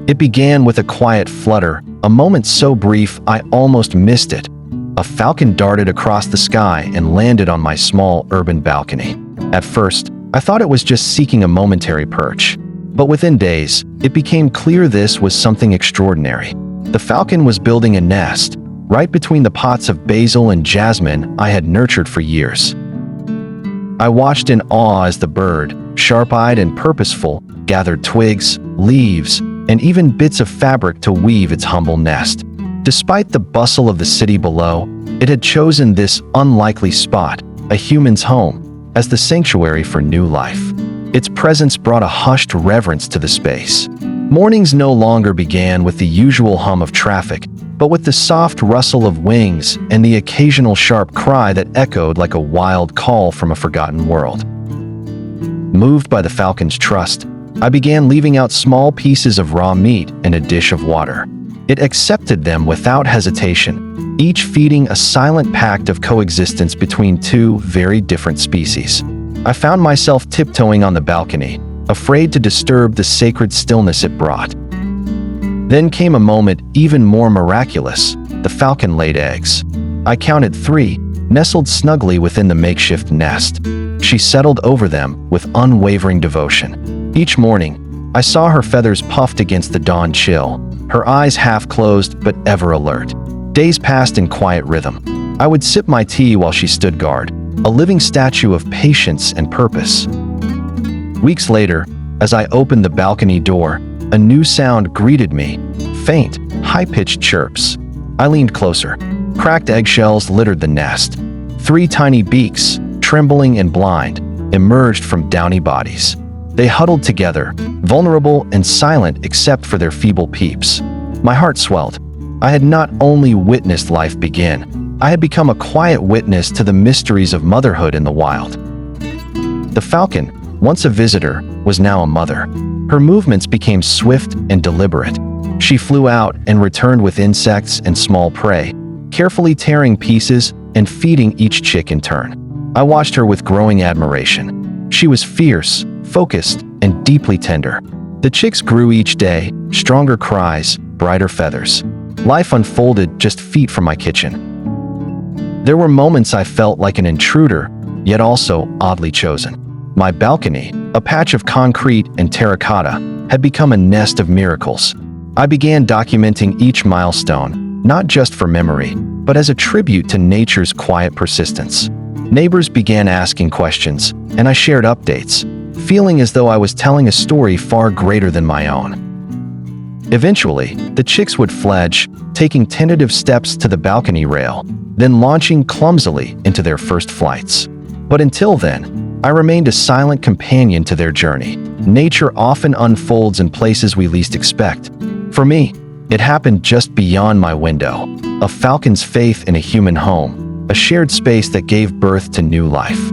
It began with a quiet flutter, a moment so brief I almost missed it. A falcon darted across the sky and landed on my small urban balcony. At first, I thought it was just seeking a momentary perch. But within days, it became clear this was something extraordinary. The falcon was building a nest, right between the pots of basil and jasmine I had nurtured for years. I watched in awe as the bird, sharp-eyed and purposeful, gathered twigs, leaves, and even bits of fabric to weave its humble nest. Despite the bustle of the city below, it had chosen this unlikely spot, a human's home, as the sanctuary for new life. Its presence brought a hushed reverence to the space. Mornings no longer began with the usual hum of traffic, but with the soft rustle of wings and the occasional sharp cry that echoed like a wild call from a forgotten world. Moved by the falcon's trust, I began leaving out small pieces of raw meat and a dish of water. It accepted them without hesitation, each feeding a silent pact of coexistence between two very different species. I found myself tiptoeing on the balcony, afraid to disturb the sacred stillness it brought. Then came a moment even more miraculous. The falcon laid eggs. I counted 3, nestled snugly within the makeshift nest. She settled over them with unwavering devotion. Each morning, I saw her feathers puffed against the dawn chill, her eyes half closed but ever alert. Days passed in quiet rhythm. I would sip my tea while she stood guard, a living statue of patience and purpose. Weeks later, as I opened the balcony door, a new sound greeted me, faint, high-pitched chirps. I leaned closer. Cracked eggshells littered the nest. 3 tiny beaks, trembling and blind, emerged from downy bodies. They huddled together, vulnerable and silent except for their feeble peeps. My heart swelled. I had not only witnessed life begin, I had become a quiet witness to the mysteries of motherhood in the wild. The falcon, once a visitor, was now a mother. Her movements became swift and deliberate. She flew out and returned with insects and small prey, carefully tearing pieces and feeding each chick in turn. I watched her with growing admiration. She was fierce, focused, and deeply tender. The chicks grew each day, stronger cries, brighter feathers. Life unfolded just feet from my kitchen. There were moments I felt like an intruder, yet also oddly chosen. My balcony, a patch of concrete and terracotta, had become a nest of miracles. I began documenting each milestone, not just for memory, but as a tribute to nature's quiet persistence. Neighbors began asking questions, and I shared updates, feeling as though I was telling a story far greater than my own. Eventually, the chicks would fledge, taking tentative steps to the balcony rail, then launching clumsily into their first flights. But until then, I remained a silent companion to their journey. Nature often unfolds in places we least expect. For me, it happened just beyond my window, a falcon's faith in a human home, a shared space that gave birth to new life.